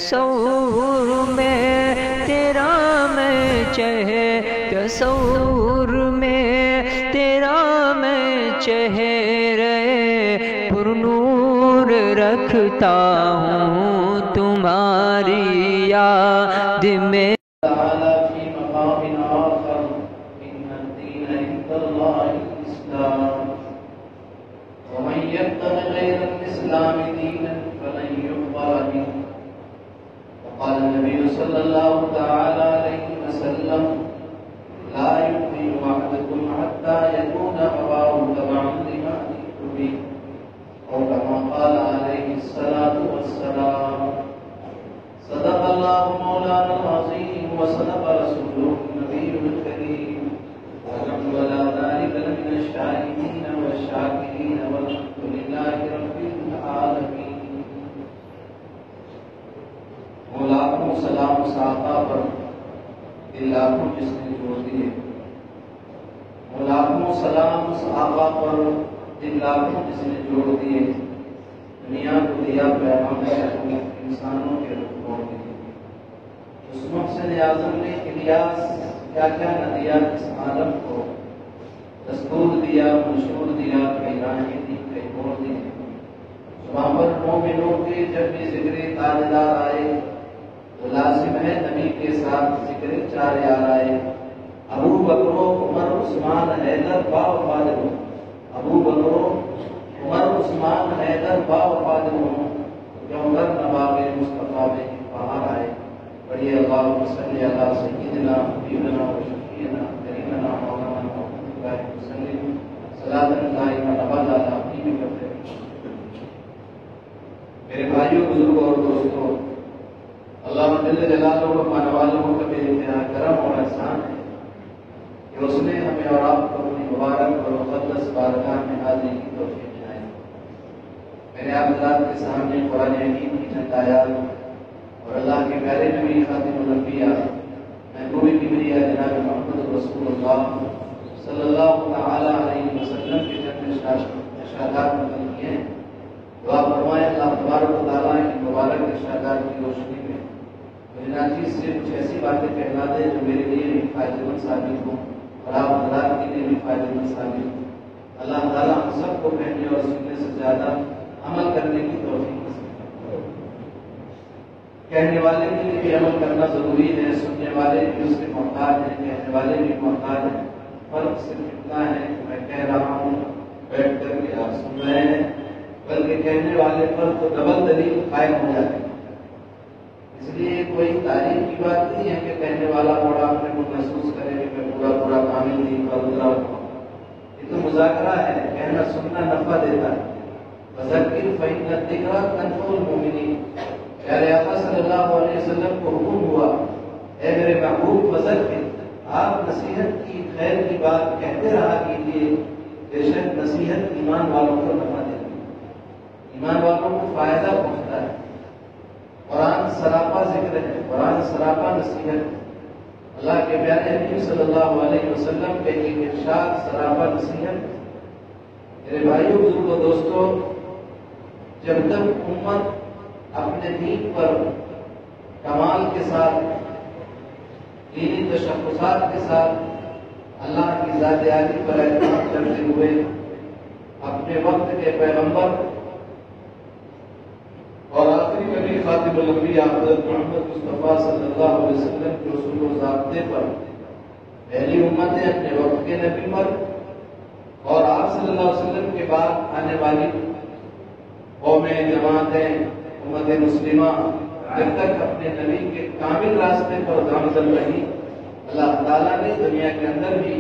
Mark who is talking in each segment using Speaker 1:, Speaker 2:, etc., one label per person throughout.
Speaker 1: تصور میں تیرا میں تصور میں تیرا میں چہرے پر نور رکھتا ہوں تمہاری یاد میں
Speaker 2: قال النبي صلى الله تعالى عليه وسلم لا يؤمن أحدكم حتى يكون هواه تبعا لما جئت به أو كما قال عليه الصلاة والسلام. صدق الله مولانا العظيم وصدق رسوله النبي الكريم ونحن على ذلك لمن الشاهدين والشاكرين والحمد لله رب العالمين. لاکھوں سلام اس آقا پر دل لاکھوں جس نے جوڑ دیے. لاکھوں سلام اس آقا پر دل لاکھوں جس نے جوڑ دیے. دنیا کو دیا پیغام انسانوں کے روپ دیے. اس مقصد اعظم نے الیاس کیا کیا نہ دیا اس عالم کو. دستور دیا، منشور دیا، کئی راہیں دی، کئی موڑ دی. وہاں پر مومنوں کے جب بھی ذکر تاجدار آئے تو لازم ہے نبی کے ساتھ ذکر چار یار آئے. ابو بکر عمر عثمان حیدر با وفاد ہوں. ابو بکر عمر عثمان حیدر با وفاد ہوں. کیوں کر نواب مصطفیٰ میں باہر آئے. بڑی اللہم صلی علی سیدنا حبیبنا و شفیعنا کریمنا مولانا محمد وسلم صلاۃ دائمہ ابدا علی حبیبک. میرے بھائیوں، بزرگوں اور دوستوں، اللہ جل جلالہ و پانے والوں کا بے انتہا کرم اور احسان ہے کہ اس نے ہمیں اور آپ کو اپنی مبارک اور مقدس بارگاہ میں حاضری کی توفیق دلائی. میرے آپ حضرات کے سامنے قرآن حکیم کی چند آیات اور اللہ کے پیارے نبی خاتم الانبیاء محبوب کبریا جناب محمد رسول اللہ صلی اللہ تعالی علیہ وسلم کے چند ارشادات نقل کیے ہیں. دعا فرمائے اللہ تبارک و تعالیٰ کی مبارک ارشادات کی روشنی میں مجھے چیز سے کچھ ایسی باتیں کہلا دے جو میرے لیے بھی فائدہ مند ثابت ہوں اور آپ حضرات کے لیے بھی فائدہ مند ثابت ہوں. اللہ تعالیٰ ہم سب کو کہنے اور سننے سے زیادہ عمل کرنے کی توفیق نصیب. کہنے والے کے لیے بھی عمل کرنا ضروری ہے، سننے والے بھی اس کے محتاج ہیں، کہنے والے بھی محتاج ہیں. فرق صرف اتنا ہے کہ میں کہہ رہا ہوں بیٹھ کر کے آپ سن رہے ہیں، بلکہ کہنے والے پر تو ڈبل دلیل قائم ہو جاتی ہے. اس لیے کوئی تعریف کی بات نہیں ہے کہ کہنے والا بڑا اپنے کو محسوس کرے کہ میں پورا پورا کامل نہیں بدلا ہوں. یہ تو مذاکرہ ہے. کہنا سننا نفع دیتا ہے. فذکر فإن الذکر تنفع المؤمنین. پیارے آقا صلی اللہ علیہ وسلم کو حکم ہوا، اے میرے محبوب فذکر، آپ نصیحت کی خیر کی بات کہتے رہا کیجیے. بے شک نصیحت ایمان والوں کو نفع دیتی ہے، ایمان والوں کو فائدہ پہنچتا ہے. قرآن سراپا ذکر ہے، قرآن سراپا نصیحت. اللہ کے پیارے حبیب صلی اللہ علیہ وسلم کے ایک ارشاد سراپا نصیحت. میرے بھائیوں، بزرگوں، دوستوں، جب تک امت اپنے دین پر کمال کے ساتھ، دینی تشخصات کے ساتھ اللہ کی ذات عالی پر اعتماد کرتے ہوئے اپنے وقت کے پیغمبر اور آخری نبی خاتم الانبیاء حضرت محمد مصطفیٰ صلی اللہ علیہ وسلم کے اصول و ضابطے پر پہلی امتیں اپنے وقت کے نبی پر اور آپ صلی اللہ علیہ وسلم کے بعد آنے والی قومیں، جماعتیں، امت مسلمہ جب تک اپنے نبی کے کامل راستے پر گامزن رہی، اللہ تعالیٰ نے دنیا کے اندر بھی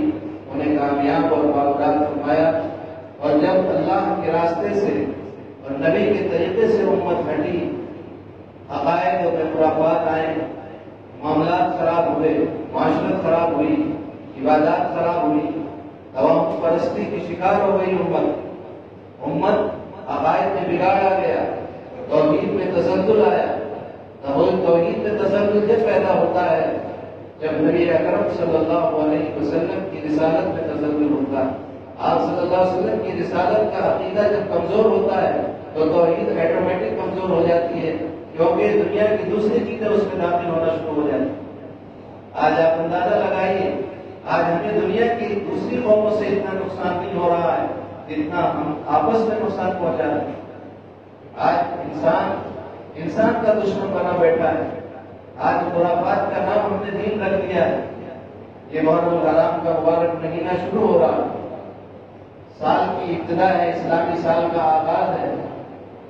Speaker 2: انہیں کامیاب اور باوقار فرمایا. اور جب اللہ کے راستے سے اور نبی کے طریقے سے امت ہٹی، عقائد اور خرافات آئے، معاملات خراب ہوئے، معاشرت خراب ہوئی، عبادات خراب ہوئی، توہم پرستی کی شکار ہو گئی امت عقائد میں بگاڑ آ گیا، توحید میں تزلزل آیا. توحید میں تزلزل جب پیدا ہوتا ہے جب نبی اکرم صلی اللہ علیہ وسلم کی رسالت میں تزلزل ہوتا ہے. آپ صلی اللہ علیہ وسلم کی رسالت کا عقیدہ جب کمزور ہوتا ہے تو توحید آٹومیٹک کمزور ہو جاتی ہے. کیونکہ دنیا کی دوسری چیزیں اس میں داخل ہونا شروع ہو جاتی. آج آپ اندازہ لگائیے، آج ہمیں دنیا کی دوسری قوموں سے اتنا نقصان نہیں ہو رہا ہے جتنا ہم آپس میں نقصان پہنچا رہے ہیں. آج انسان کا دشمن بنا بیٹھا ہے. آج خرافات کا نام ہم نے دین رکھ دیا ہے. یہ محرم الحرام کا مبارک مہینہ شروع ہو رہا ہے، سال کی ابتدا ہے، اسلامی سال کا آغاز ہے،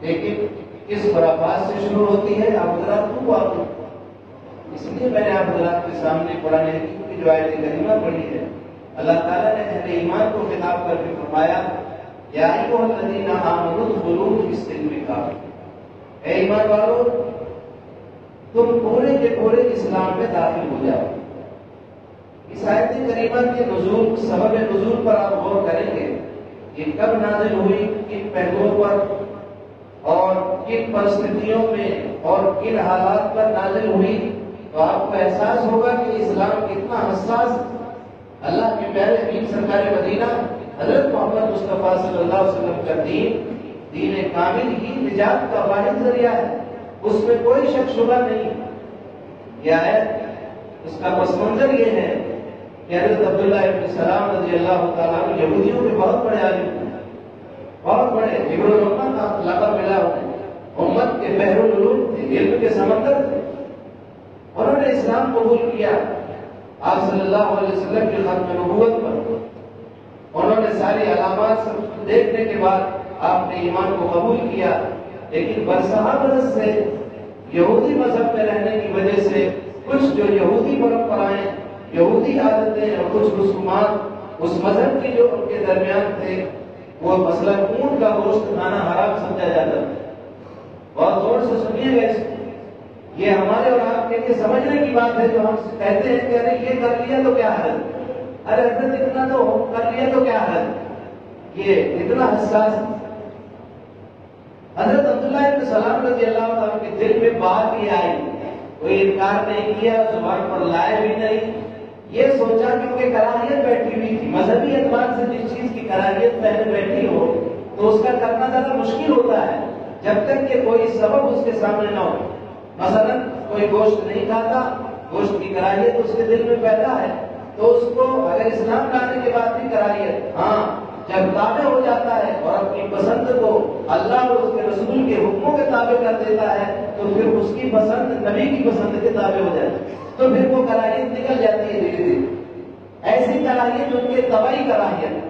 Speaker 2: لیکن کس خرافات سے شروع ہوتی ہے؟ آپ حضرات کو آپ. اس لیے میں نے آپ حضرات کے سامنے قرآن حکیم کی جو آیت کریمہ پڑھی ہے، اللہ تعالیٰ نے اہل ایمان کو خطاب کر کے فرمایا یا ایھا الذین آمنوا ادخلوا فی السلم کافۃ، اے ایمان والو تم پورے کے پورے اسلام میں داخل ہو جاؤ. اس آیت کریمہ کے نزول، سبب نزول پر آپ غور کریں گے، یہ کب نازل ہوئی، کن پہلوؤں پر اور کن پرستتیوں میں اور کن حالات پر نازل ہوئی، تو آپ کو احساس ہوگا کہ اسلام کتنا حساس. اللہ کے پیارے امین سرکار مدینہ حضرت محمد مصطفیٰ صلی اللہ علیہ وسلم کا دین کامل ہی نجات کا واحد ذریعہ ہے، اس میں کوئی شک شبہ نہیں. یہ آیت، اس کا پس منظر یہ ہے کہ حضرت عبداللہ ابن سلام رضی اللہ تعالیٰ عنہ یہودیوں کے بہت بڑے عالم تھے، بہت بڑے حبر الامت کا لقب ملا انہیں. امت کے بحر العلوم تھے، علم کے سمندر تھے. انہوں نے اسلام قبول کیا آپ صلی اللہ علیہ وسلم کی ختم نبوت پر. انہوں نے ساری علامات دیکھنے کے بعد آپ نے ایمان کو قبول کیا، لیکن برسہ برس سے یہودی مذہب میں رہنے کی وجہ سے کچھ جو یہودی پرمپرائیں، یہودی عادتیں اور کچھ رسومات اس مذہب کی جو ان کے درمیان تھے، وہ مثلا اونٹ کا گوشت کھانا حرام سمجھا جاتا تھا. بہت زور سے سنیے گا اس کو. یہ ہمارے اور آپ کے لیے سمجھنے کی بات ہے جو ہم کہتے ہیں کہ ارے یہ کر لیا تو کیا حرج، ارے حضرت اتنا تو کر لیا تو کیا حرج. یہ اتنا حساس. حضرت عبداللہ ابن سلام رضی اللہ تعالیٰ کے دل میں بات یہ آئی، کوئی انکار نہیں کیا، زبان پر لائے بھی نہیں. یہ سوچا کیونکہ کراہیت بیٹھی ہوئی تھی، مذہبی اعتبار سے جس چیز کی کراہیت پہلے بیٹھی ہو تو اس کا کرنا زیادہ مشکل ہوتا ہے جب تک کہ کوئی سبب اس کے سامنے نہ ہو. مثلا کوئی گوشت نہیں کھاتا، گوشت کی کراہیت اس کے دل میں پیدا ہے، تو اس کو اگر اسلام لانے کے بعد بھی کراہیت، ہاں جب تابع ہو جاتا ہے اور اپنی پسند کو اللہ اور اس کے رسول کے حکموں کے تابع کر دیتا ہے تو پھر اس کی پسند نبی کی پسند کے تابع ہو جاتی ہے، تو پھر وہ کراہیت نکل جاتی ہے دھیرے دھیرے. ایسی کراہیت ان کے طبعی کراہیت،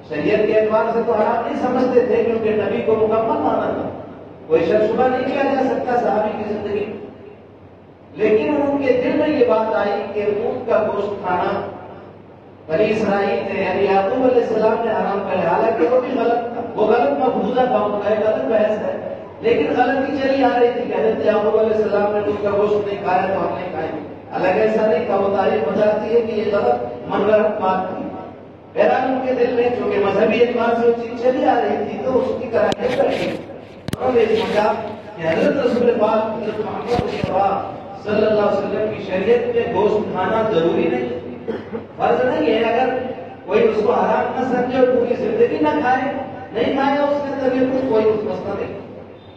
Speaker 2: شریعت کے اعتبار سے تو حرام نہیں سمجھتے تھے کیونکہ نبی کو مکمل مانا تھا، کوئی شک شبہ نہیں کیا جا سکتا صحابی کی زندگی. لیکن ان کے دل میں یہ بات آئی کہ اونٹ کا گوشت کھانا بنی اسرائیل نے یعنی یعقوب علیہ السلام نے حرام کر، حالانکہ وہ بھی غلط تھا، وہ غلط مفروضہ تھا، ان کا غلط بحث ہے، لیکن غلطی چلی آ رہی تھی کہ حضرت یعقوب علیہ السلام نے اونٹ کا گوشت نہیں کھایا تو ہم نہیں کھائیں گے. حالانکہ ایسا نہیں تھا، وہ تاریخ بتاتی ہے کہ یہ غلط منگڑت بات تھی. بہرحال ان کے دل میں چونکہ مذہبی اعتبار سے وہ چیز چلی آ رہی تھی تو اس کی کراہیت کر دی. انہوں نے سمجھا کہ حضرت رسول پاک حضرت محمد مصطفیٰ صلی اللہ علیہ وسلم کی شریعت میں گوشت کھانا ضروری نہیں، فرض نہیں ہے. اگر کوئی اس کو حرام نہ سمجھے اور پوری زندگی نہ کھائے، نہیں کھایا اس نے طبیعت کو کوئی مسئلہ نہیں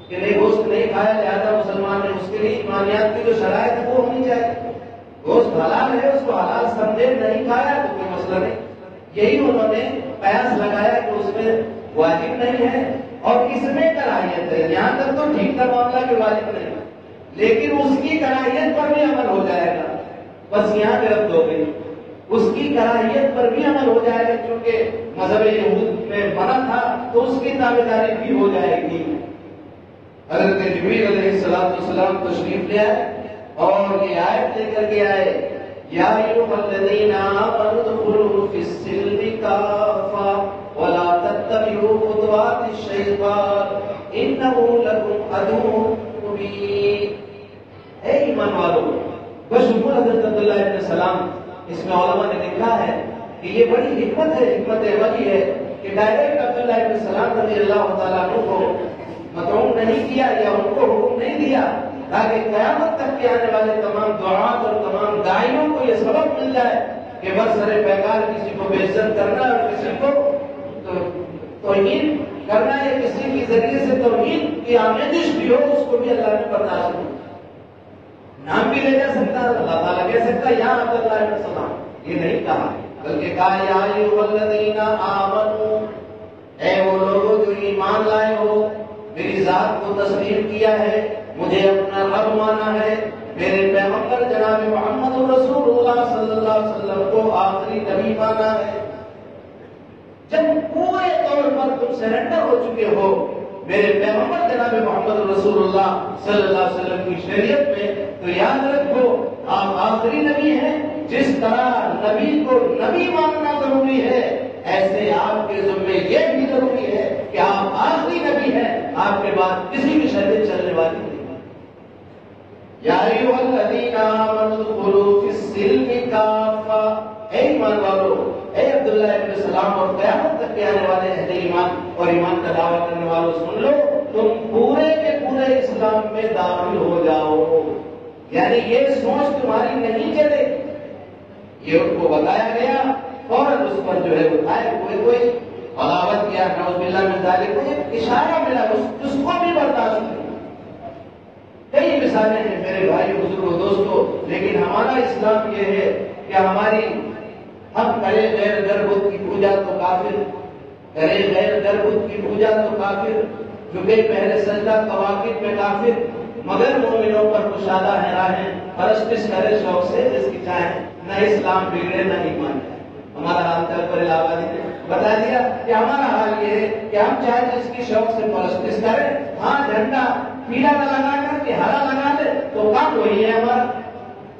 Speaker 2: کہ نہیں گوشت نہیں کھایا لہذا مسلمان نے، اس کے لیے ایمانیات کی جو شرائط ہے وہ ہونی چاہیے. گوشت حلال ہے، اس کو حلال سمجھے، نہیں کھایا تو کوئی مسئلہ نہیں. یہی انہوں نے قیاس لگایا کہ اس میں واجب نہیں ہے اور اس میں کراہیت ہے. یہاں تک تو ٹھیک تھا معاملہ کہ واجب نہیں، لیکن اس کی کراہیت پر بھی عمل ہو جائے گا. بس یہاں پہ ربط ہو گئی، اس کی کراہیت پر بھی عمل ہو جائے گا کیونکہ مذہب یہود میں بنا تھا تو اس کی تابعداری بھی ہو جائے گی. حضرت جبریل علیہ السلام تشریف لے آئے اور یہ آیت لے کر کے آئے، یا ایھا الذین آمنوا ادخلوا فی السلم کافۃ ولا تتبعوا خطوات الشیطان انہ لکم عدو مبین. اے ایمان والو، بشمول حضرت عبداللہ ابن سلام. اس میں علماء نے لکھا ہے کہ یہ بڑی حکمت ہے، حکمت عملی ہے کہ ڈائریکٹ عبداللہ ابن سلام رضی اللہ تعالیٰ عنہ کو مطعون نہیں کیا یا ان کو حکم نہیں دیا تاکہ قیامت تک کے آنے والے تمام دعات اور تمام داعیوں کو یہ سبق مل جائے کہ برسر پیکار کسی کو بے عزت کرنا اور کسی کو توہین کرنا یا کسی کے ذریعے سے توہین کی آمیزش بھی ہو، اس کو بھی اللہ نے برداشت نام بھی لے جا سکتا ہے، اللہ تعالیٰ کہہ سکتا ہے یا عبداللہ ابن سلام، یہ نہیں کہا، بلکہ کہا یا ایھا الذین آمنوا، اے وہ لوگوں جو ایمان لائے ہو، میری ذات کو تسلیم کیا ہے، مجھے اپنا رب مانا ہے، میرے پیغمبر جناب محمد رسول اللہ صلی اللہ علیہ وسلم کو آخری نبی مانا ہے۔ جب پورے طور پر تم سرنڈر ہو چکے ہو میرے پیغمبر جناب محمد رسول اللہ صلی اللہ علیہ وسلم کی شریعت میں، تو یاد رکھو آپ آخری نبی ہیں۔ جس طرح نبی کو نبی ماننا ضروری ہے، ایسے آپ کے ذمے یہ بھی ضروری ہے کہ آپ آخری نبی ہیں، آپ کے بعد کسی کی شریعت چلنے والی نہیں۔ یا ایھا الذین آمنوا ادخلوا فی السلم کافہ، اے ایمان والو، اے عبداللہ ابن سلام اور قیامت تک کے آنے والے اہل ایمان اور ایمان کا دعویٰ کرنے والوں سن لو، تم پورے کے پورے اسلام میں داخل ہو جاؤ، یعنی یہ سوچ تمہاری نہیں چلے، یہ ان کو بتایا گیا، فوراً اس پر جو ہے بتائے کوئی بغاوت کیا، نعوذ باللہ من ذالک، کوئی اشارہ ملا اس کو بھی برداشت نہیں۔ کئی مثالیں ہیں میرے بھائی بزرگوں دوستوں، لیکن ہمارا اسلام یہ ہے کہ ہماری ہم کرے غیر در بت کی پوجا تو کافر، کرے غیر در بت کی پوجا تو کافر، جھکے پہلے سجدہ کواکب میں کافر، مگر مومنوں پر کشادہ ہے راہیں، پرستش کرے شوق سے جس کی چاہیں، نہ اسلام بگڑے نہ ایمان ہے۔ ہمارا حال تل پر الہٰبادی نے بتا دیا کہ ہمارا حال یہ ہے کہ ہم چاہے جس کی شوق سے پرستش کریں، ہاں جھنڈا پیلا نہ لگا کر کے ہرا لگا دے تو کام وہی ہے ہمارا،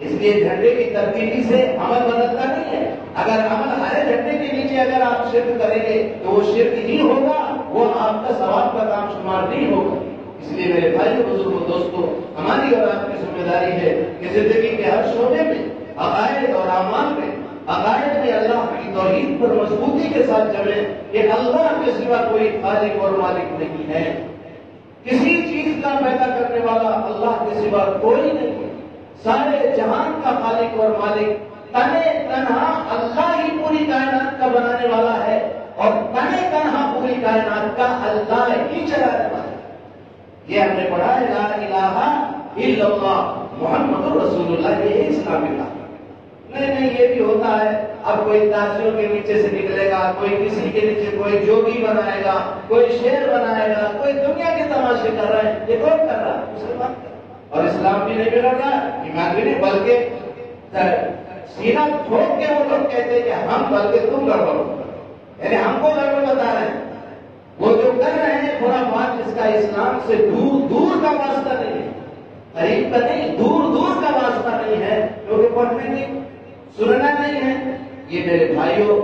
Speaker 2: اس لیے جھنڈے کی تبدیلی سے عمل بدلتا نہیں ہے۔ اگر عمل ہرے جھنڈے کے نیچے اگر آپ شرک کریں گے تو وہ شرک ہی ہوگا، وہ آپ کا ثواب کا کام شمار نہیں ہوگا۔ اس لیے میرے بھائی بزرگوں دوستوں، ہماری اور آپ کی ذمہ داری ہے کہ زندگی کے ہر شعبے میں، عقائد اور اعمال میں، عقائد میں اللہ کی توحید پر مضبوطی کے ساتھ جمیں کہ اللہ کے سوا کوئی خالق اور مالک نہیں ہے، کسی چیز کا پیدا کرنے والا اللہ کے سوا کوئی نہیں ہے، سارے جہان کا خالق اور مالک تنے تنہا اللہ ہی پوری کائنات کا بنانے والا ہے، اور تنے تنہا پوری کائنات کا اللہ ہی چلانے والا ہے۔ یہ ہم نے پڑھا ہے لا الہ الا اللہ محمد رسول اللہ، یہ اسلام کا۔ نہیں یہ بھی ہوتا ہے، اب کوئی تاجیوں کے نیچے سے نکلے گا، کوئی کسی کے نیچے کوئی جوگی بنائے گا، کوئی شیر بنائے گا، کوئی دنیا کے تماشے کر رہا ہے، یہ کون کر رہا ہے؟ مسلمان کر رہا ہے۔ اور اسلام بھی نہیں بگڑ رہا، ایمان بھی نہیں، بلکہ سینہ ٹھوک کے وہ لوگ کہتے ہیں کہ ہم بلکہ تم گڑبڑ، یعنی ہم کو گڑبڑ بتا رہے ہیں۔ وہ جو کر رہے ہیں خرافات، جس کا اسلام سے دور دور کا واسطہ نہیں ہے، قریب کا نہیں، دور دور کا واسطہ نہیں ہے، کیونکہ پڑھنے نہیں، سننا نہیں ہے۔ یہ میرے بھائیوں،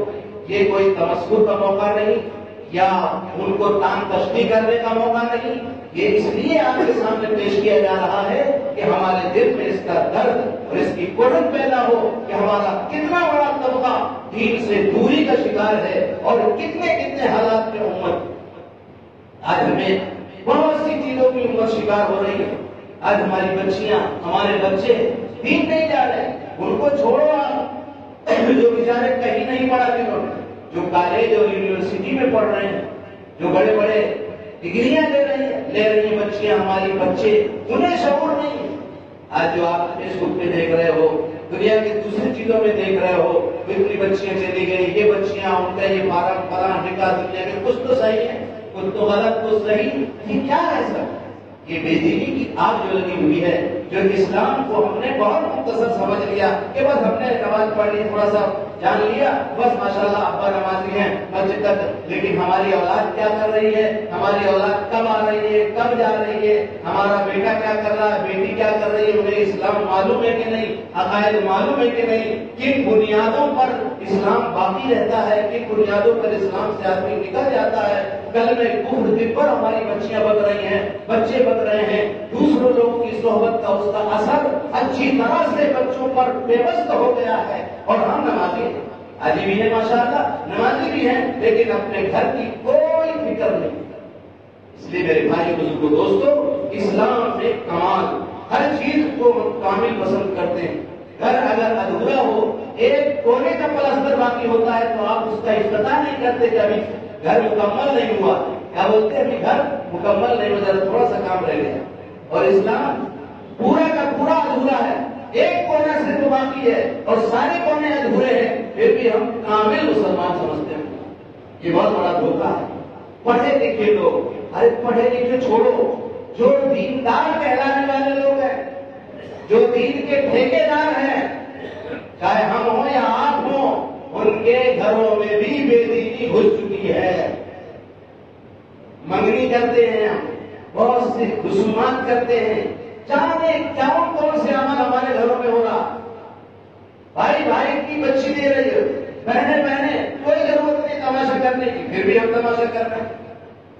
Speaker 2: یہ کوئی تمسخر کا موقع نہیں یا ان کو تان تشبیہ کرنے کا موقع نہیں، یہ اس لیے آپ کے سامنے پیش کیا جا رہا ہے کہ ہمارے دل میں اس کا درد اور اس کی کڑن پیدا ہو کہ ہمارا کتنا بڑا طبقہ دین سے دوری کا شکار ہے، اور کتنے کتنے حالات میں امت آج ہمیں بہت سی چیزوں کی امت شکار ہو رہی ہے۔ آج ہماری بچیاں، ہمارے بچے دین نہیں جا رہے، ان کو چھوڑو آپ، جو بیچارے کہیں نہیں پڑھا جنہوں نے، جو کالج اور یونیورسٹی میں پڑھ رہے ہیں، جو بڑے بڑے ڈگریاں لے رہی ہیں بچیاں، ہماری بچے، انہیں شعور نہیں ہے۔ آج جو آپ فیس بک پہ دیکھ رہے ہو، دنیا کی دوسری چیزوں میں دیکھ رہے ہو، اتنی بچیاں چلی گئی، یہ بچیاں، ان کا یہ فارم فلاں نکاح، دنیا میں کچھ تو صحیح ہے، کچھ تو غلط، کچھ صحیح، یہ کیا ہے سب؟ یہ بے دینی کی آگ جو لگی ہوئی ہے، جو اسلام کو ہم نے بہت مختصر سمجھ لیا کہ بس ہم نے نماز پڑھ لی، تھوڑا سا جان لیا، بس ماشاءاللہ ابا نمازی ہیں مسجد تک، لیکن ہماری اولاد کیا کر رہی ہے، ہماری اولاد کب آ رہی ہے، کب جا رہی ہے، ہمارا بیٹا کیا کر رہا ہے، بیٹی کیا کر رہی ہے، انہیں اسلام معلوم ہے کہ نہیں، عقائد معلوم ہے کہ نہیں، کن بنیادوں پر اسلام باقی رہتا ہے، کن بنیادوں پر اسلام سے آدمی نکل جاتا ہے۔ کلمہ کفر دل پر ہماری بچیاں بک رہی ہیں، بچے بک رہے ہیں، دوسروں لوگوں کی صحبت کا اس کا اثر اچھی طرح سے بچوں پر پیوست ہو گیا ہے، اور ہم نمازی ہیں، حاجی بھی ہیں ماشاءاللہ، نمازی بھی ہیں، لیکن اپنے گھر کی کوئی فکر نہیں۔ اس لیے میرے بھائی بزرگوں دوستوں، اسلام میں کمال، ہر چیز کو کامل پسند کرتے ہیں۔ گھر اگر ادھورا ہو، ایک کونے کا پلستر باقی ہوتا ہے، تو آپ اس کا افتتاح نہیں کرتے کہ ابھی گھر مکمل نہیں ہوا، کیا بولتے ہیں ابھی گھر مکمل نہیں ہوا، تھوڑا سا کام رہ گیا۔ اور اسلام پورا کا پورا ادھورا ہے، باقی ہے اور سارے کونے ادھورے ہیں، پھر بھی ہم کامل مسلمان سمجھتے ہیں. یہ بہت بڑا دھوکہ ہے. پڑھے لکھے لوگ، ارے پڑھے لکھے چھوڑو، جو دیندار کہلانے والے لوگ ہیں، جو دین کے ٹھیکے دار ہیں، چاہے ہم ہوں یا آپ ہوں، ان کے گھروں میں بھی بے دینی گھس چکی ہے. منگنی کرتے ہیں، بہت سے خصومات کرتے ہیں، جانے کون سے عمل ہمارے گھروں میں ہو رہا. بھائی بھائی کی بچی دے رہی ہے، بہنیں کوئی ضرورت نہیں تماشا کرنے کی، پھر بھی ہم تماشا کر رہے ہیں.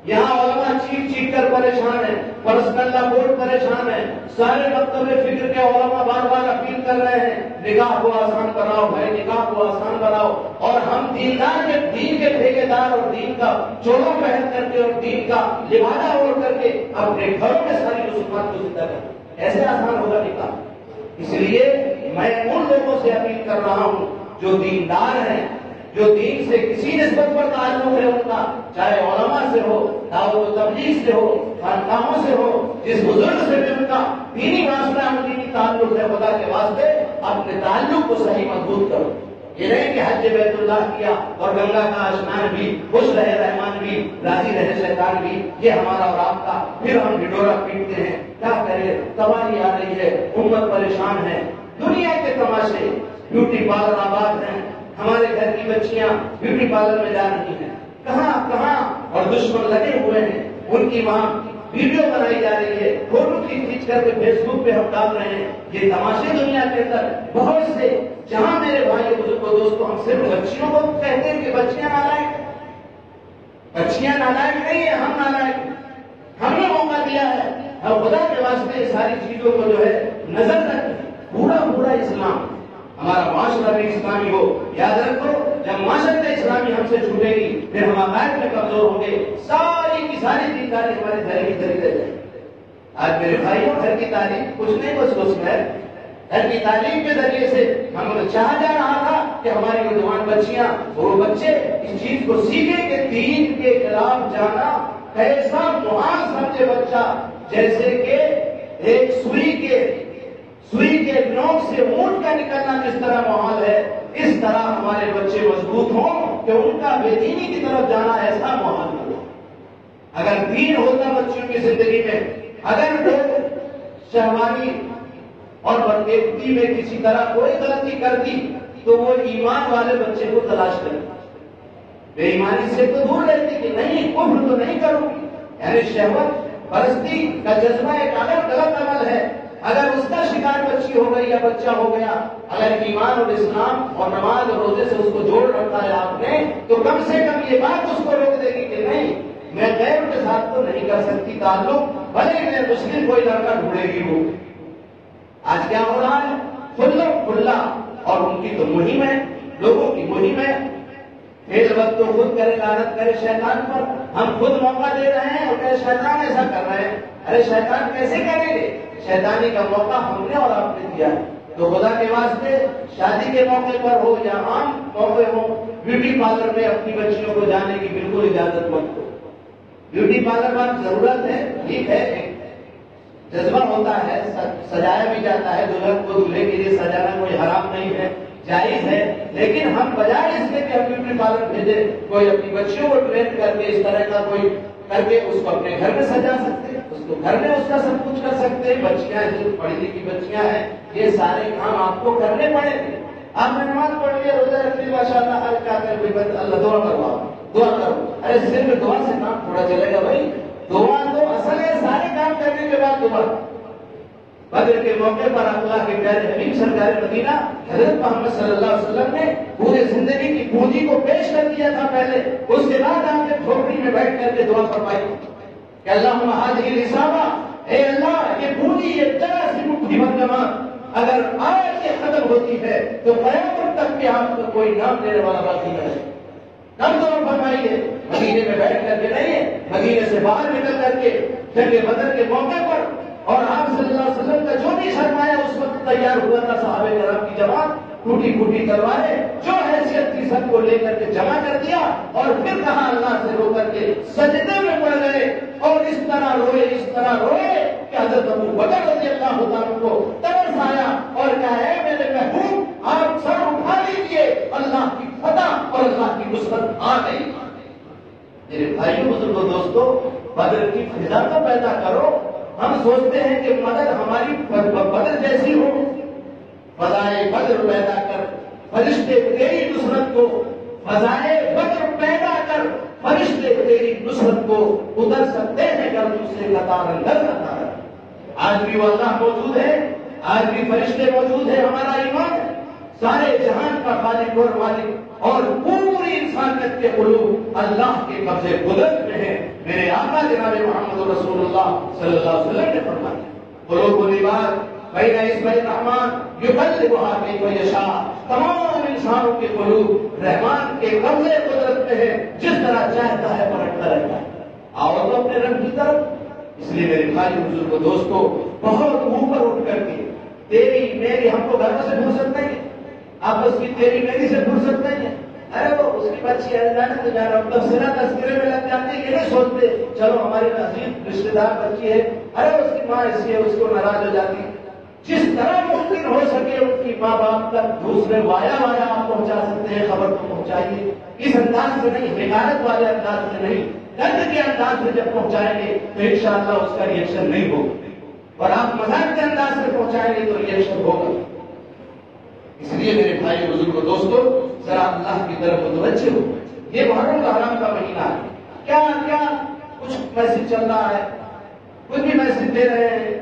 Speaker 2: یہاں علماء چیخ کر پریشان ہیں، پرسنل لا بورڈ پریشان ہے، سارے مکتب فکر کے علماء بار بار اپیل کر رہے ہیں نکاح کو آسان بناؤ بھائی، نکاح کو آسان بناؤ. اور ہم دین کے ٹھیکیدار اور دین کا چولا پہن کر کے اور دین کا لبادہ اوڑھ کر کے اپنے گھروں میں ساری رسومات کو زندہ کریں. ایسے آسان ہوگا نکاح؟ اس لیے میں ان لوگوں سے اپیل کر رہا ہوں جو دیندار ہیں، جو دین سے کسی نسبت پر تعلق ہے ان کا، چاہے علماء سے ہو، دعوت و تبلیغ سے ہو، خانقاہوں سے ہو، جس بزرگ سے بھی ان کا دینی واسطہ دینی تعلق ہے، خدا کے واسطے اپنے تعلق کو صحیح مضبوط کرو. یہ نہیں کہ حج بیت اللہ کیا اور گنگا کا اشنان بھی، خوش رہے رحمان بھی، راضی رہے شیطان بھی، یہ ہمارا اور آپ کا، پھر ہم ڈڈورا پیٹتے ہیں. کیا کرے، تباہی آ رہی ہے، امت پریشان ہے. دنیا کے تماشے، بیوٹی پارلر آباد ہیں، ہمارے گھر کی بچیاں بیوٹی پارلر میں جا رہی ہیں، کہاں اور دشمن لگے ہوئے ہیں. ان کی وہاں ویڈیو بنائی جا رہی ہے، فوٹو کھینچ کر کے فیس بک پہ ہم ڈال رہے ہیں. یہ تماشے دنیا کے اندر بہت سے، جہاں میرے بھائی بزرگوں دوستوں ہم صرف بچیوں کو کہتے ہیں کہ بچیاں نالائق، بچیاں نالائق نہیں ہے، ہم نالائق. ہم نے موقع دیا ہے. اور خدا کے واسطے ساری چیزوں کو جو ہے نظر رکھیں. پورا اسلام، ہمارا معاشرہ بھی اسلامی ہو. یاد رکھو، جب معاشرت اسلامی ہم سے چھوٹے گی پھر ہم عقائد میں کمزور ہوں گے. ساری کی ساری دینداری ہمارے گھر کی طریقے رہ جائے. آج میرے بھائیوں، گھر کی تعلیم کچھ نہیں بس اس میں گھر کی تعلیم کے ذریعے سے ہم چاہا جا رہا تھا کہ ہماری نوجوان بچیاں اور بچے اس چیز کو سیکھیں کہ دین کے خلاف جانا کیسا محال سمجھے بچہ. جیسے کہ ایک سوئی کے نوک سے اونٹ کا نکلنا جس طرح محال ہے، اس طرح ہمارے بچے مضبوط ہوں کہ ان کا بے دینی کی طرف جانا ایسا محال ہو. اگر دین ہوتا بچوں کی زندگی میں، اگر لوگ شہوانی اور بدکیفتی میں کسی طرح کوئی غلطی کرتی تو وہ ایمان والے بچے کو تلاش کرتی، بے ایمانی سے تو دور رہتی کہ نہیں، کفر تو نہیں کروں گی. یعنی شہوت پرستی کا جذبہ ایک الگ غلط عمل ہے. اگر اس کا شکار بچی ہو گئی یا بچہ ہو گیا، اگر ایمان اور اسلام اور نماز اور روزے سے اس کو جوڑ رکھا ہے آپ نے، تو کم سے کم یہ بات اس کو روک دے گی کہ نہیں، میں غیر کے ساتھ تو نہیں کر سکتی تعلق، بھلے میں مسلم کوئی لڑکا ڈھونڈے گی. وہ آج کیا ہو رہا ہے؟ کھلا اور ان کی تو مہم ہے، لوگوں کی مہم ہے. پھر وقت تو خود کرے، لعنت کرے شیطان پر. ہم خود موقع دے رہے ہیں اور کہ شیطان ایسا کر رہے ہیں. ارے شیطان کیسے کریں گے؟ شیطانی کا موقع ہم نے اور آپ نے دیا. تو خدا کے واسطے شادی کے موقع پر ہو یا عام موقع ہو، بیوٹی پارلر میں اپنی بچیوں کو جانے کی بالکل اجازت مت دو. بیوٹی پارلر پر ضرورت ہے، ٹھیک ہے، ایک جذبہ ہوتا ہے، سجایا بھی جاتا ہے. دلہن کو دلہے کے لیے سجانا کوئی حرام نہیں ہے، جائز ہے. لیکن ہم بجائے اس کے کہ ہم بیوٹی پارلر بھیجے، کوئی اپنی بچیوں کو ٹرین کر کے اس طرح کا کوئی کر کے اس کو اپنے گھر میں سجا سکتے، اس کو گھر میں اس کا سب کچھ کر سکتے. بچیاں جو پڑھی لکھی بچیاں ہیں، یہ سارے کام آپ کو کرنے پڑے گے. آپ نے نماز پڑھ لیا، روزہ رکھ لیا، ماشاء اللہ، کیا کر اللہ دعا کرو، دعا کرو. ارے صرف دعا سے کام تھوڑا چلے گا بھائی؟ دعا تو اصل ہے، سارے کام کرنے کے بعد دعا. بدر کے موقع پر اللہ کے پیارے حبیب سرکار مدینہ حضرت محمد صلی اللہ علیہ وسلم نے پورے زندگی کی پونجی کو پیش کر دیا تھا پہلے. اس کے بعد آپ نے جھوپڑی میں بیٹھ کر کے دعا فرمائی کہ اللہم ہذہ الإصابہ، اے اللہ یہ پونجی، یہ ذرا سی مٹھی بھر جمع اگر آج یہ ختم ہوتی ہے تو قیامت تک کے آپ کو کوئی نام لینے والا باقی نہ رہے. کب دعا فرمائیے؟ مدینے میں بیٹھ کر کے نہیں، مدینے سے باہر نکل کر کے جنگ بدر کے موقع پر. اور آپ صلی اللہ علیہ وسلم کا جو بھی سرمایہ اس وقت تیار ہوا تھا، صحابہ کرام کی جماعت، ٹوٹی پھوٹی تلواریں، جو حیثیت تھی سب کو لے کر کے جمع کر دیا. اور پھر کہا اللہ سے رو کر کے سجدے میں پڑ گئے اور اس طرح روئے کہ حضرت ابو بکر رضی اللہ عنہ کو ترس آیا اور کہا ہے میرے محبوب، آ گئی. میرے بھائیوں بزرگوں دوستوں، بدر کی فضا تو پیدا کرو. ہم سوچتے ہیں کہ مدد ہماری بدر جیسی ہو. فضائے بدر پیدا کر فرشتے تیری نصرت کو، فضائے بدر پیدا کر فرشتے تیری نصرت کو اتر سکتے ہیں کر تجھ سے قطار اندر قطار. آج بھی وہ اللہ موجود ہے، آج بھی فرشتے موجود ہیں. ہمارا ایمان سارے جہان کا خالق اور مالک اور پوری انسانیت کے قلوب اللہ کے قبضے قدرت میں ہے. میرے آقا جناب محمد رسول اللہ صلی اللہ علیہ وسلم نے فرمایا قلوب العباد بین اصبع الرحمن یقلبها کیف یشاء. تمام انسانوں کے قلوب رحمان کے قبضے قدرت میں ہے، جس طرح چاہتا ہے پلٹتا رہتا ہے. آؤ تو اپنے رب کی طرف. اس لیے میرے بھائی بزرگوں دوستوں، بہت اوپر اٹھ کر کے تیری میری، ہم کو گھروں سے فرصت نہیں ہے، آپس کی تیری میری سے فرصت نہیں ہے. ارے وہ اس کی بچی ہے جانا تفسیرہ تذکرے میں لگ جاتے ہیں. یہ نہیں سوچتے چلو ہماری عزیز رشتے دار بچی ہے، ارے اس کی ماں ایسی ہے، اس کو ناراض ہو جاتی ہے. جس طرح ممکن ہو سکے ان کی ماں باپ تک دوسرے وایا آپ پہنچا سکتے ہیں، خبر کو پہنچائیے. اس انداز سے نہیں، حکایت والے انداز سے نہیں، درد کے انداز سے جب پہنچائیں گے تو انشاءاللہ اس کا ریئیکشن نہیں ہوگا، اور آپ مذاق کے انداز سے پہنچائیں گے تو ریئیکشن ہوگا. اس لیے میرے بھائی بزرگوں دوستوں، ذرا اللہ کی طرف متوجہ ہو. یہ محرم الحرام کا مہینہ ہے. کیا کیا کچھ میسج چل رہا ہے، کچھ بھی میسج دے رہے ہیں.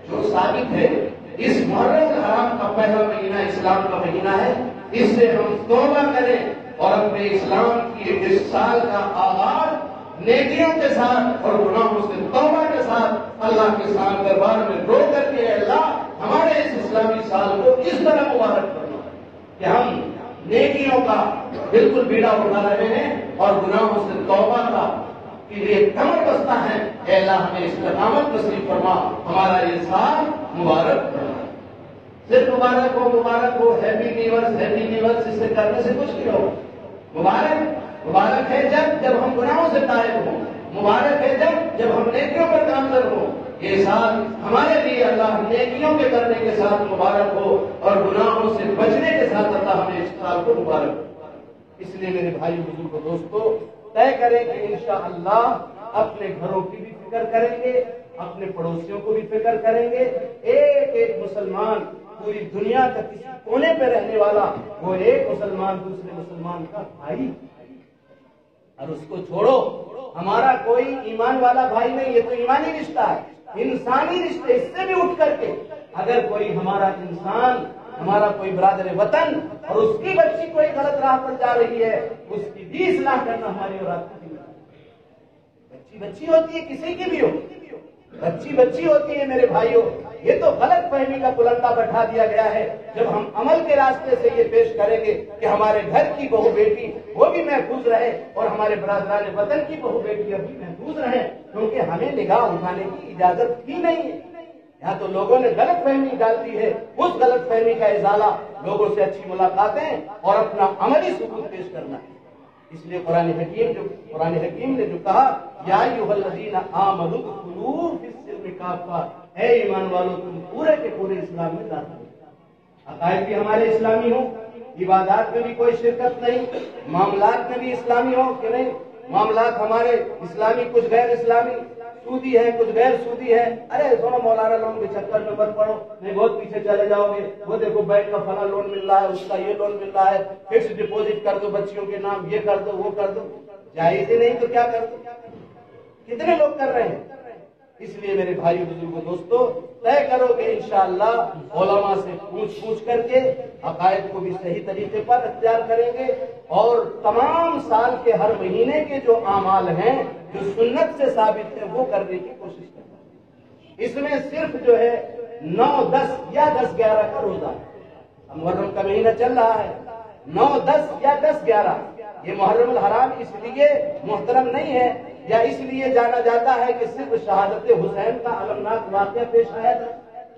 Speaker 2: جو ثابت ہے اس محرم الحرام کا پہلا مہینہ اسلام کا مہینہ ہے. اس سے ہم توبہ کریں اور اپنے اسلام کی اس سال کا آغاز نیکیوں کے ساتھ اور گناہوں سے توبہ کے ساتھ اللہ کے سامنے دربار میں رو کر کے اللہ ہمارے اس اسلامی سال کو اس طرح مبارک کرنا کہ ہم نیکیوں کا بالکل بیڑا اٹھا رہے ہیں اور گناہوں سے توبہ کا کے لیے کمر بستہ ہے. اے اللہ ہمیں استقامت نصیب فرما، ہمارا یہ سال مبارک فرما. صرف مبارک ہو ہیپی نیورس اس سے کرنے سے کچھ نہیں ہو. مبارک ہے جب ہم گناہوں سے تائب ہوں. مبارک ہے جب ہم نیکیوں پر گامزن ہوں. یہ سال ہمارے لیے اللہ نیکیوں کے کرنے کے ساتھ مبارک ہو اور گناہوں سے بچنے کے ساتھ اللہ ہمیں اس سال کو مبارک ہو. اس لیے میرے بھائی بزرگوں دوستوں، طے کریں کہ انشاءاللہ اپنے گھروں کی بھی فکر کریں گے، اپنے پڑوسیوں کو بھی فکر کریں گے. ایک ایک مسلمان پوری دنیا کا کسی کونے پہ رہنے والا، وہ ایک مسلمان دوسرے مسلمان کا بھائی. اور اس کو چھوڑو، ہمارا کوئی ایمان والا بھائی نہیں، یہ تو ایمانی رشتہ ہے، انسانی رشتے. اس سے بھی اٹھ کر کے اگر کوئی ہمارا انسان، ہمارا کوئی برادر وطن اور اس کی بچی کوئی غلط راہ پر جا رہی ہے، اس کی بھی اصلاح کرنا ہماری اور آپ کی ذمہ داری. بچی ہوتی ہے، کسی کی بھی ہو، بچی ہوتی ہے میرے بھائیوں. یہ تو غلط فہمی کا پلندہ بٹھا دیا گیا ہے. جب ہم عمل کے راستے سے یہ پیش کریں گے کہ ہمارے گھر کی بہو بیٹی وہ بھی محفوظ رہے اور ہمارے برادران وطن کی بہو بیٹی بھی محفوظ رہے، کیونکہ ہمیں نگاہ اٹھانے کی اجازت ہی نہیں ہے. یا تو لوگوں نے غلط فہمی ڈال دی ہے، اس غلط فہمی کا ازالہ لوگوں سے اچھی ملاقاتیں اور اپنا عملی ثبوت پیش کرنا ہے. اس لیے قرآن حکیم نے جو کہا یا ایھا الذین آمنوا ادخلوا فی السلم کافہ، اے ایمان والو تم پورے کے پورے اسلام میں داخل ہو. عقائد بھی ہمارے اسلامی ہوں، عبادات میں بھی کوئی شرکت نہیں، معاملات میں بھی اسلامی ہو کہ نہیں. معاملات ہمارے اسلامی کچھ غیر اسلامی، سودی ہے کچھ غیر سودی ہے. ارے سنو مولانا لون کے چکر میں مت پڑو، نہیں بہت پیچھے چلے جاؤ گے. وہ دیکھو بینک کا فلاں لون مل رہا ہے، اس کا یہ لون مل رہا ہے، فکس ڈپوزٹ کر دو بچیوں کے نام، یہ کر دو وہ کر دو. جائز ہی نہیں تو کیا کر دو؟ کتنے لوگ کر رہے ہیں. اس لیے میرے بھائی بزرگوں دوستو، طے کرو کہ انشاءاللہ علماء سے پوچھ کر کے عقائد کو بھی صحیح طریقے پر اختیار کریں گے، اور تمام سال کے ہر مہینے کے جو اعمال ہیں جو سنت سے ثابت ہے وہ کرنے کی کوشش کرنا ہے. اس میں صرف جو ہے 9، 10 یا 10، 11 کا روزہ ہے. محرم کا مہینہ چل رہا ہے، 9، 10 یا 10، 11. یہ محرم الحرام اس لیے محترم نہیں ہے یا اس لیے جانا جاتا ہے کہ صرف شہادت حسین کا المناک واقعہ پیش آیا تھا.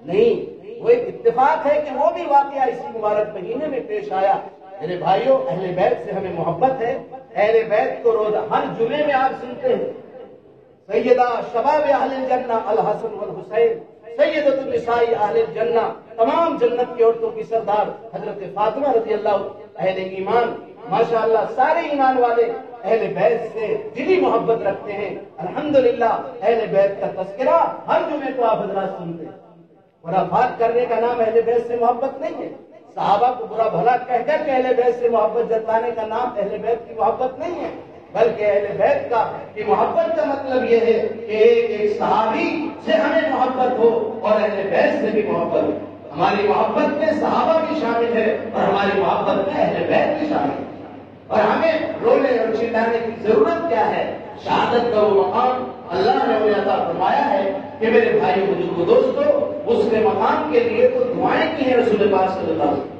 Speaker 2: نہیں، وہ ایک اتفاق ہے کہ وہ بھی واقعہ اسی مبارک مہینے میں پیش آیا. میرے بھائیوں، اہل بیت سے ہمیں محبت ہے. اہل بیت کو روزہ ہر جمعے میں آپ سنتے ہیں سیدہ شباب اہل الجنہ الحسن والحسین، سیدۃ النساء اہل الجنہ، تمام جنت کی عورتوں کی سردار حضرت فاطمہ رضی اللہ. اہل ایمان ماشاءاللہ سارے ایمان والے اہل بیت سے دلی محبت رکھتے ہیں۔ الحمدللہ اہل بیت کا تذکرہ ہر جمعے کو آپ حضرات سنتے ہیں۔ خرافات کرنے کا نام اہل بیت سے محبت نہیں ہے، صحابہ کو برا بھلا کہہ کر کے اہل بیت سے محبت جتانے کا نام اہل بیت کی محبت نہیں ہے، بلکہ اہل بیت کی محبت کا مطلب یہ ہے کہ ایک ایک صحابی سے ہمیں محبت ہو اور اہل بیت سے بھی محبت ہو۔ ہماری محبت میں صحابہ بھی شامل ہے اور ہماری محبت میں اہل بیت بھی شامل ہے، اور ہمیں رونے اور چلانے کی ضرورت کیا ہے؟ شہادت کا وہ مقام اللہ نے انہیں عطا فرمایا ہے کہ میرے بھائی بزرگوں دوستو، اس کے مقام کے لیے تو دعائیں کی ہیں رسول پاک صلی اللہ علیہ وسلم۔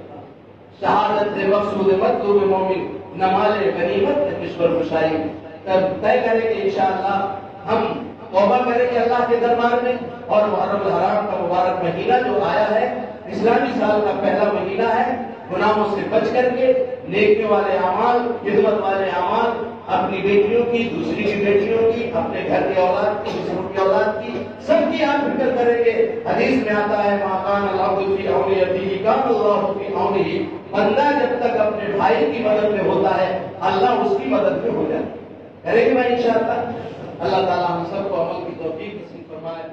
Speaker 2: شہادت سے مقصود مطلوب مومن نہ مال غنیمت نہ کشور خوشائی۔ تب طے کریں کہ انشاءاللہ ہم توبہ کریں گے اللہ کے دربار میں، اور محرم الحرام کا مبارک مہینہ جو آیا ہے، اسلامی سال کا پہلا مہینہ ہے، گناہوں سے بچ کر کے نیکی والے اعمال، خدمت والے اعمال، اپنی بیٹیوں کی، دوسری کی بیٹیوں کی، اپنے گھر کی اولاد کی، دوسروں کی اولاد کی، سب کی آپ فکر کریں گے۔ حدیث میں آتا ہے مَا كَانَ الْعَبْدُ فِي عَوْنِ أَخِيهِ كَانَ اللَّهُ فِي عَوْنِهِ۔ بندہ جب تک اپنے بھائی کی مدد میں ہوتا ہے، اللہ اس کی مدد میں ہو جاتا ہے۔ کریں گے بھائی انشاءاللہ۔ اللہ تعالیٰ ہم سب کو عمل کی توفیق نصیب فرمائے۔